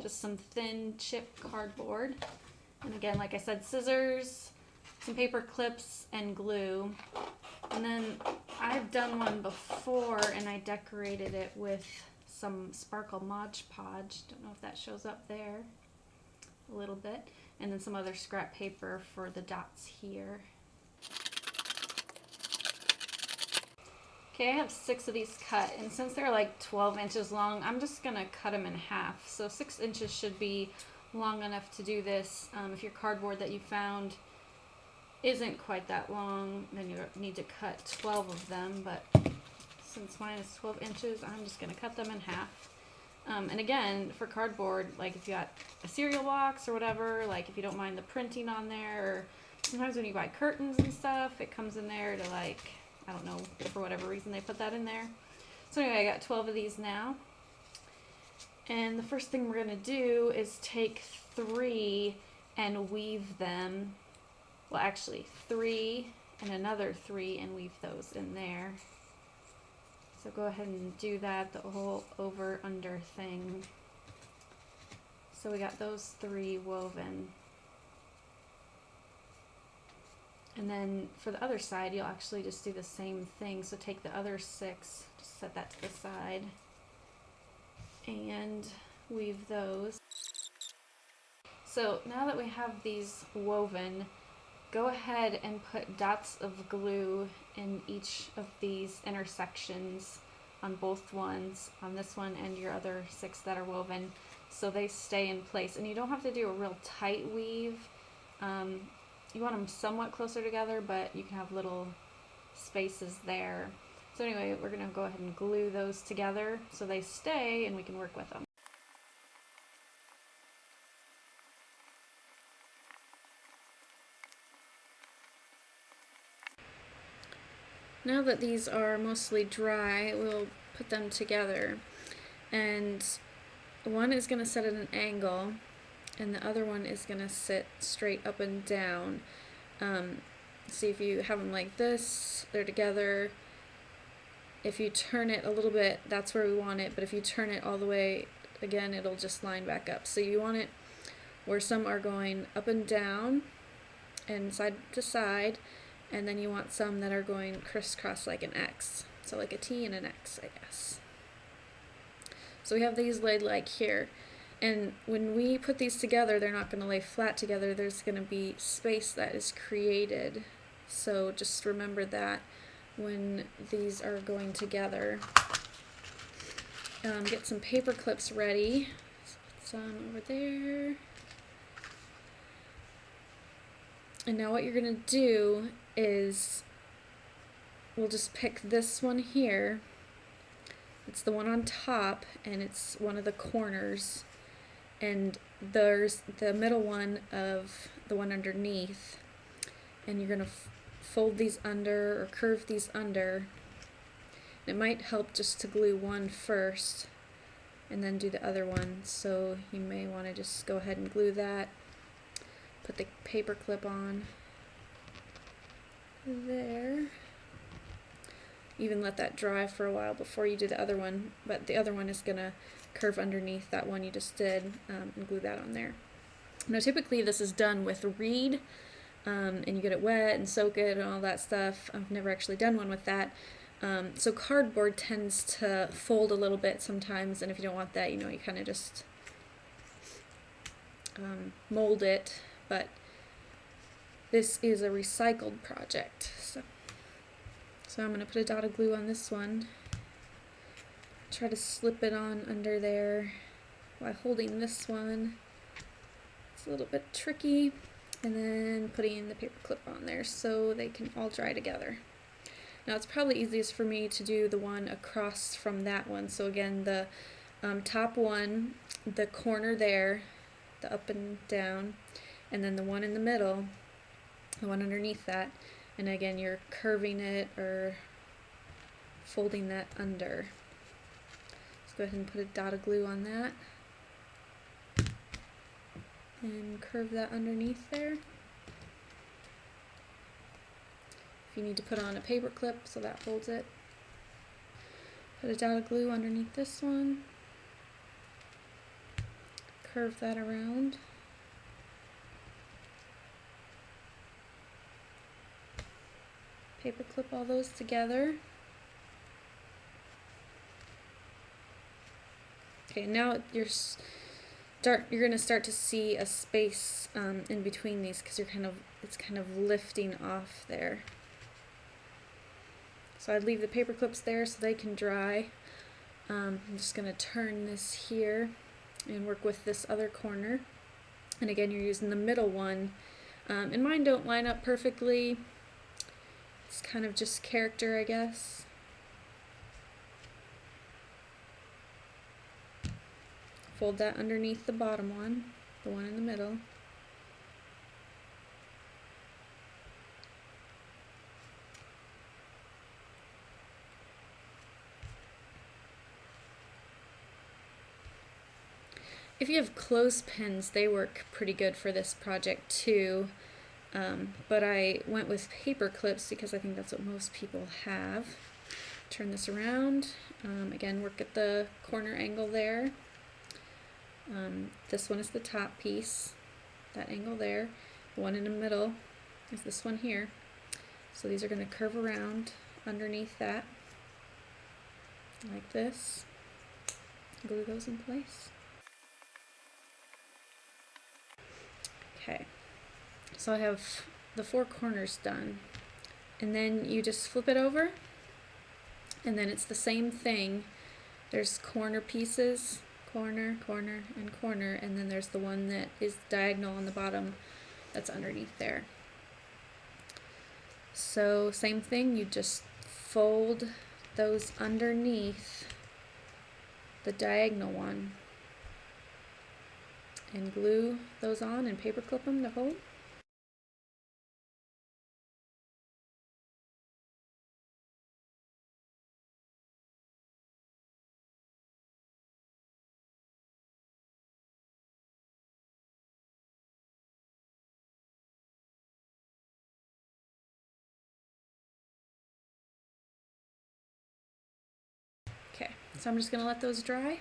just some thin chip cardboard. And again, like I said, scissors, some paper clips, and glue. And then I've done one before and I decorated it with some sparkle Mod Podge. Don't know if that shows up there a little bit. And then some other scrap paper for the dots here. Okay, I have 6 of these cut, and since they're like 12 inches long, I'm just gonna cut them in half. So 6 inches should be long enough to do this. If your cardboard that you found isn't quite that long, then you need to cut 12 of them, but since mine is 12 inches, I'm just gonna cut them in half. And again, for cardboard, like if you got a cereal box or whatever, like if you don't mind the printing on there, or sometimes when you buy curtains and stuff, it comes in there to like, I don't know, for whatever reason they put that in there. So anyway, I got 12 of these now. And the first thing we're gonna do is take 3 and weave them. Well, actually 3 and another 3 and weave those in there. So go ahead and do that, the whole over under thing. So we got those 3 woven. And then for the other side, you'll actually just do the same thing. So take the other 6, just set that to the side, and weave those. So now that we have these woven, go ahead and put dots of glue in each of these intersections on both ones, on this one and your other 6 that are woven, so they stay in place. And you don't have to do a real tight weave. You want them somewhat closer together, but you can have little spaces there. So anyway, we're going to go ahead and glue those together so they stay and we can work with them. Now that these are mostly dry, we'll put them together. And one is going to set at an angle, and the other one is going to sit straight up and down. See, if you have them like this, they're together. If you turn it a little bit, that's where we want it, but if you turn it all the way, again, it'll just line back up. So you want it where some are going up and down and side to side, and then you want some that are going crisscross like an X. So like a T and an X, I guess. So we have these laid like here. And when we put these together, they're not going to lay flat together. There's going to be space that is created. So just remember that when these are going together. Get some paper clips ready. Put some over there. And now what you're going to do is, we'll just pick this one here. It's the one on top, and it's one of the corners. And there's the middle one of the one underneath, and you're going to fold these under or curve these under. It might help just to glue one first and then do the other one, so you may want to just go ahead and glue that. Put the paper clip on there. Even let that dry for a while before you do the other one, but the other one is going to curve underneath that one you just did, and glue that on there. Now typically this is done with reed, and you get it wet and soak it and all that stuff. I've never actually done one with that. So cardboard tends to fold a little bit sometimes, and if you don't want that, you kind of just mold it, but this is a recycled project. So I'm going to put a dot of glue on this one. Try to slip it on under there while holding this one. It's a little bit tricky. And then putting the paper clip on there so they can all dry together. Now it's probably easiest for me to do the one across from that one. So again, the top one, the corner there, the up and down, and then the one in the middle, the one underneath that. And again, you're curving it or folding that under. Let's go ahead and put a dot of glue on that. And curve that underneath there. If you need to put on a paper clip so that holds it. Put a dot of glue underneath this one. curve that around. Paper clip all those together. Okay, now you're going to start to see a space in between these because it's kind of lifting off there. So I'd leave the paper clips there so they can dry. I'm just going to turn this here and work with this other corner. And again, you're using the middle one. And mine don't line up perfectly. It's kind of just character, I guess. Fold that underneath the bottom one, the one in the middle. If you have clothespins, they work pretty good for this project too. But I went with paper clips because I think that's what most people have. Turn this around. Again, work at the corner angle there. This one is the top piece, that angle there. The one in the middle is this one here. So these are going to curve around underneath that, like this. Glue those in place. Okay, so I have the 4 corners done. And then you just flip it over, and then it's the same thing. There's corner pieces, corner, corner, and corner, and then there's the one that is diagonal on the bottom that's underneath there. So same thing, you just fold those underneath the diagonal one and glue those on and paper clip them to hold. Okay, so I'm just going to let those dry.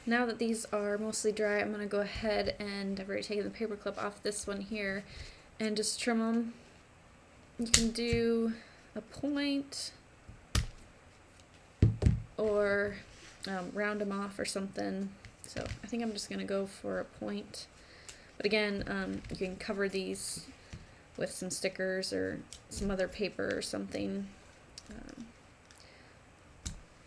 Now that these are mostly dry, I'm going to go ahead and I've already taken the paper clip off this one here and just trim them. You can do a point or round them off or something. So I think I'm just going to go for a point. But again, you can cover these with some stickers or some other paper or something.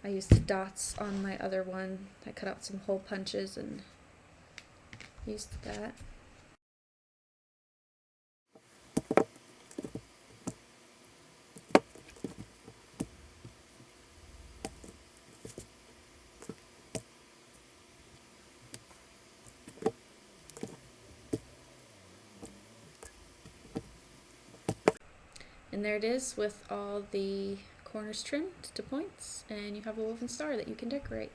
I used dots on my other one. I cut out some hole punches and used that. And there it is with all the corners trimmed to points, and you have a woven star that you can decorate.